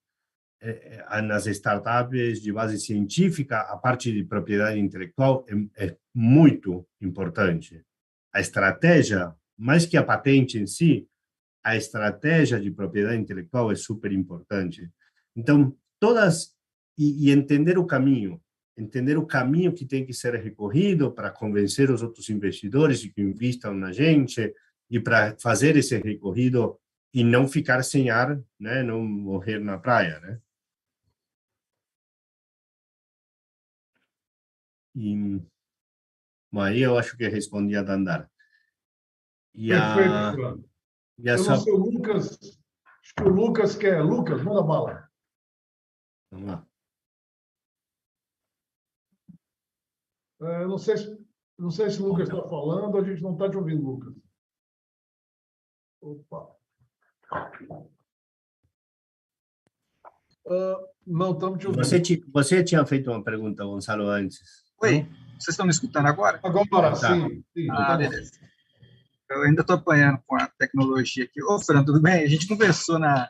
Nas startups de base científica, a parte de propriedade intelectual é muito importante. A estratégia, mais que a patente em si, a estratégia de propriedade intelectual é super importante. Então, entender o caminho que tem que ser recorrido para convencer os outros investidores de que investam na gente e para fazer esse recorrido e não ficar sem ar, né, não morrer na praia, né? E aí eu acho que respondi a Dandara. Perfeito, Fernando. Eu não sei, o Lucas, acho que o Lucas quer. Lucas, manda bala. Vamos lá. Não sei se o Lucas está falando, a gente não está te ouvindo, Lucas. Opa. Não estamos te ouvindo. Você tinha feito uma pergunta, Gonçalo, antes. Oi, não? Vocês estão me escutando agora? Agora sim. Beleza. Eu ainda estou apanhando com a tecnologia aqui. Ô, Fernando, tudo bem? A gente conversou na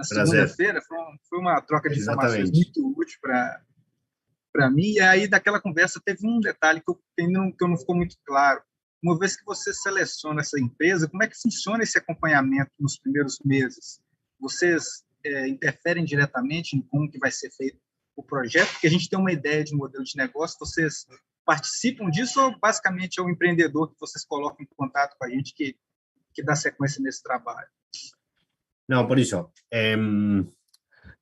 segunda-feira, foi uma troca de informações muito útil para mim, e aí daquela conversa teve um detalhe que não ficou muito claro. Uma vez que você seleciona essa empresa, como é que funciona esse acompanhamento nos primeiros meses? Vocês interferem diretamente em como que vai ser feito o projeto? Porque a gente tem uma ideia de modelo de negócio, vocês participam disso ou basicamente é o empreendedor que vocês colocam em contato com a gente que dá sequência nesse trabalho? Não, por isso.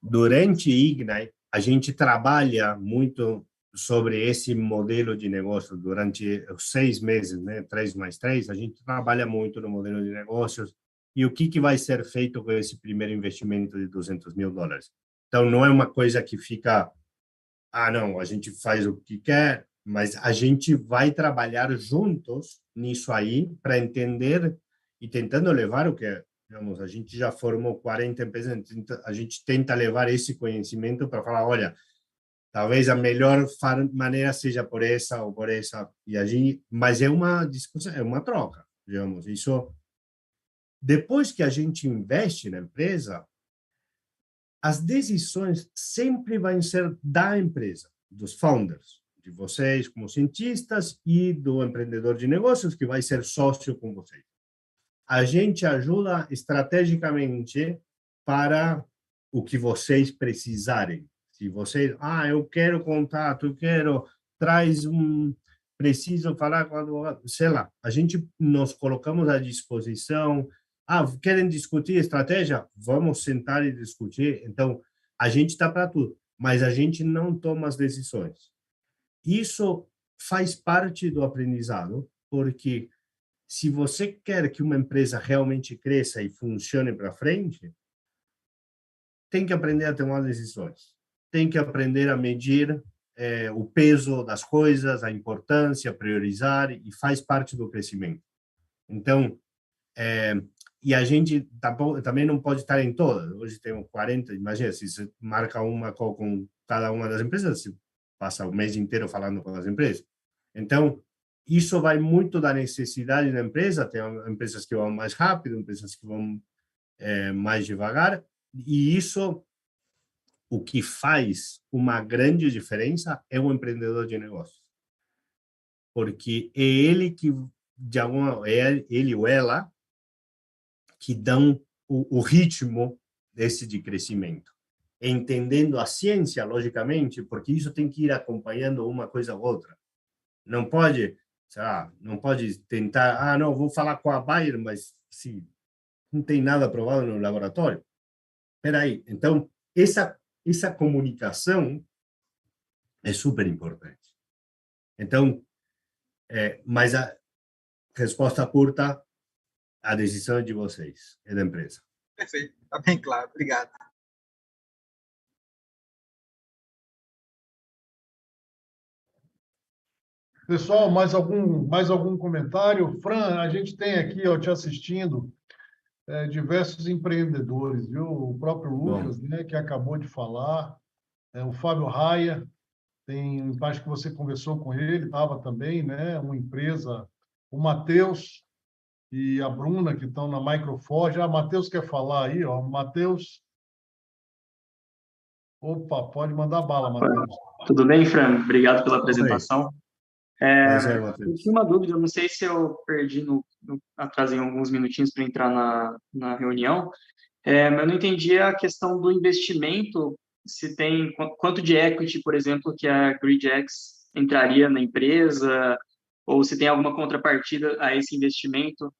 durante Ignite, a gente trabalha muito sobre esse modelo de negócio durante os 6 meses, né? 3+3, a gente trabalha muito no modelo de negócios e o que vai ser feito com esse primeiro investimento de $200 mil. Então, não é uma coisa que fica, não, a gente faz o que quer, mas a gente vai trabalhar juntos nisso aí para entender e tentando levar o que, digamos, a gente já formou 40 empresas, a gente tenta levar esse conhecimento para falar, olha, talvez a melhor maneira seja por essa ou por essa, e a gente, mas é uma discussão, é uma troca, digamos, isso. Depois que a gente investe na empresa, as decisões sempre vão ser da empresa, dos founders, de vocês como cientistas e do empreendedor de negócios que vai ser sócio com vocês. A gente ajuda estrategicamente para o que vocês precisarem. Se vocês, eu quero contato, eu quero, preciso falar com o advogado, sei lá, a gente nos colocamos à disposição. Querem discutir estratégia? Vamos sentar e discutir. Então, a gente está para tudo, mas a gente não toma as decisões. Isso faz parte do aprendizado, porque se você quer que uma empresa realmente cresça e funcione para frente, tem que aprender a tomar decisões. Tem que aprender a medir o peso das coisas, a importância, priorizar, e faz parte do crescimento. Então, e a gente também não pode estar em todas. Hoje temos 40, imagina, se você marca uma com cada uma das empresas, você passa o mês inteiro falando com as empresas. Então, isso vai muito da necessidade da empresa. Tem empresas que vão mais rápido, empresas que vão mais devagar, e isso, o que faz uma grande diferença é o empreendedor de negócios. Porque é ele que, ele ou ela, que dão o ritmo desse de crescimento. Entendendo a ciência, logicamente, porque isso tem que ir acompanhando uma coisa ou outra. Não pode, sei lá, não pode tentar, não, vou falar com a Bayer, mas se não tem nada aprovado no laboratório. Espera aí. Então, essa comunicação é super importante. Então, mas a resposta curta, a decisão é de vocês, é da empresa. Perfeito, está bem claro. Obrigado. Pessoal, mais algum comentário? Fran, a gente tem aqui, te assistindo, diversos empreendedores, viu? O próprio Lucas, né, que acabou de falar, o Fábio Raia, acho que você conversou com ele, estava também, né? Uma empresa, o Matheus e a Bruna, que estão na Microforge. Matheus quer falar aí, ó. Matheus. Opa, pode mandar bala, Matheus. Tudo bem, Fran? Obrigado pela apresentação. Matheus. Eu tinha uma dúvida, eu não sei se eu perdi atrasei alguns minutinhos para entrar na reunião, mas eu não entendi a questão do investimento, se tem quanto de equity, por exemplo, que a GridX entraria na empresa, ou se tem alguma contrapartida a esse investimento.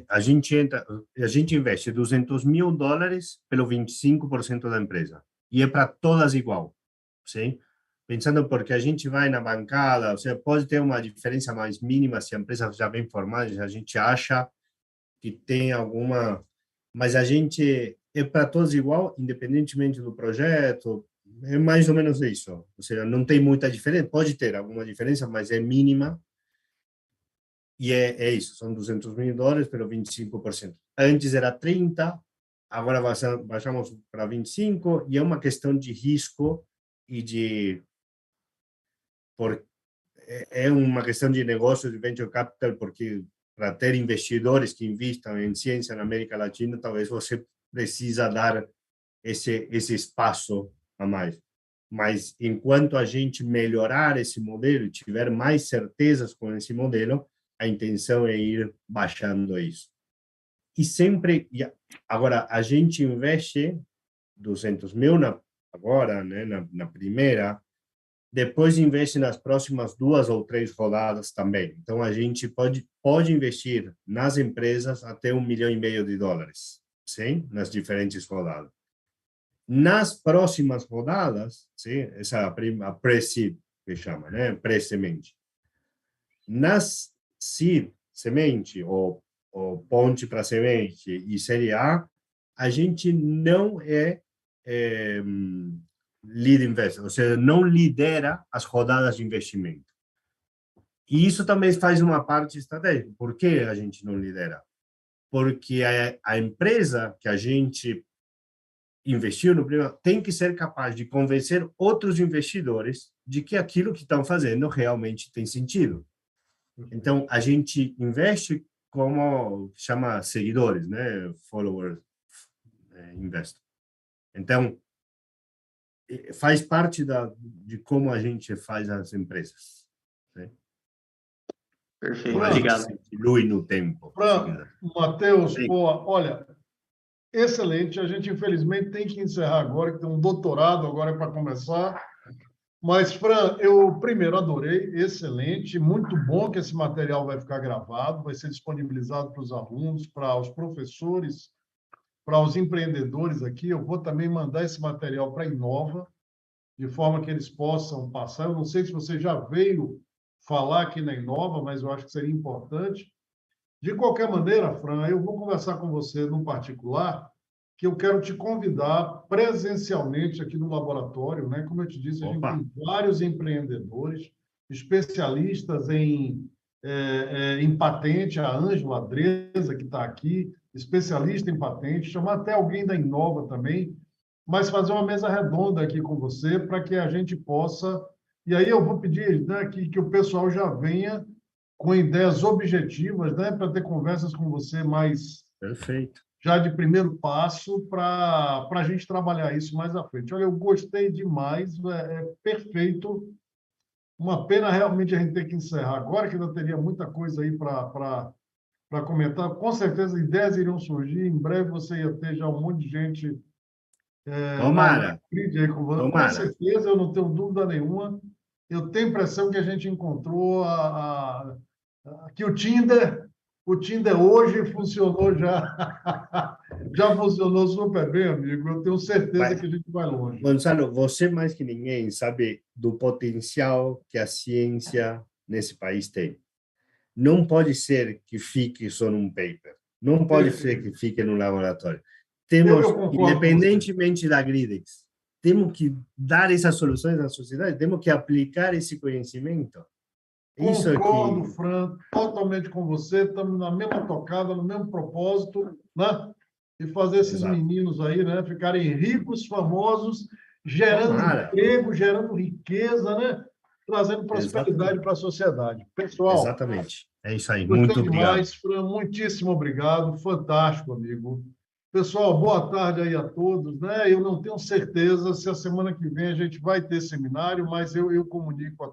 A gente investe $200 mil pelo 25% da empresa, e é para todas igual, sim? Pensando porque a gente vai na bancada, você pode ter uma diferença mais mínima se a empresa já bem formada, a gente acha que tem alguma, mas a gente é para todos igual, independentemente do projeto, é mais ou menos isso. Ou seja, não tem muita diferença, pode ter alguma diferença, mas é mínima. E é isso, são $200 mil pelo 25%. Antes era 30%, agora baixamos para 25%, e é uma questão de risco e é uma questão de negócio, de venture capital, porque para ter investidores que investam em ciência na América Latina, talvez você precisa dar esse espaço a mais. Mas enquanto a gente melhorar esse modelo e tiver mais certezas com esse modelo, a intenção é ir baixando isso. E sempre, agora, a gente investe $200 mil agora, né, na primeira, depois investe nas próximas 2 ou 3 rodadas também. Então, a gente pode investir nas empresas até $1,5 milhão. sim, nas diferentes rodadas. Nas próximas rodadas, sim, essa a pré-seed, que chama, né? Pré-semente. Nas seed, semente, ou ponte para semente e série A, a gente não lead investor, ou seja, não lidera as rodadas de investimento. E isso também faz uma parte estratégica. Por que a gente não lidera? Porque a empresa que a gente investiu no primeiro tem que ser capaz de convencer outros investidores de que aquilo que estão fazendo realmente tem sentido. Então, a gente investe como chama seguidores, né? Followers, investor. Então, faz parte de como a gente faz as empresas. Né? Perfeito, obrigado. Dilui no tempo. Matheus, olha, excelente. A gente, infelizmente, tem que encerrar agora, que tem um doutorado agora para começar. Mas, Fran, eu primeiro adorei, excelente, muito bom que esse material vai ficar gravado, vai ser disponibilizado para os alunos, para os professores, para os empreendedores aqui. Eu vou também mandar esse material para a Inova, de forma que eles possam passar. Eu não sei se você já veio falar aqui na Inova, mas eu acho que seria importante. De qualquer maneira, Fran, eu vou conversar com você no particular, que eu quero te convidar presencialmente aqui no laboratório, né? Como eu te disse, a gente tem vários empreendedores, especialistas em patente, a Ângela Adresa, que está aqui, especialista em patente, chamar até alguém da Inova também, mas fazer uma mesa redonda aqui com você para que a gente possa... E aí eu vou pedir, né, que o pessoal já venha com ideias objetivas, né, para ter conversas com você mais... Perfeito. Já de primeiro passo para a gente trabalhar isso mais à frente. Olha, eu gostei demais, é perfeito. Uma pena realmente a gente ter que encerrar agora, que ainda teria muita coisa aí para comentar. Com certeza ideias iriam surgir, em breve você ia ter já um monte de gente Tomara. Aí com você. Com certeza, eu não tenho dúvida nenhuma. Eu tenho a impressão que a gente encontrou que o Tinder hoje funcionou já. Já funcionou super bem, amigo. Eu tenho certeza que a gente vai longe. Gonçalo, você mais que ninguém sabe do potencial que a ciência nesse país tem. Não pode ser que fique só num paper. Não pode ser que fique no laboratório. Temos, independentemente da Gridex, temos que dar essas soluções à sociedade, temos que aplicar esse conhecimento. Concordo, Fran, totalmente com você. Estamos na mesma tocada, no mesmo propósito, né? E fazer esses meninos aí, né, ficarem ricos, famosos, gerando emprego, gerando riqueza, né? Trazendo prosperidade para a sociedade. Pessoal, exatamente. É isso aí. Muito obrigado. Demais, Fran. Muitíssimo obrigado. Fantástico, amigo. Pessoal, boa tarde aí a todos, né? Eu não tenho certeza se a semana que vem a gente vai ter seminário, mas eu comunico a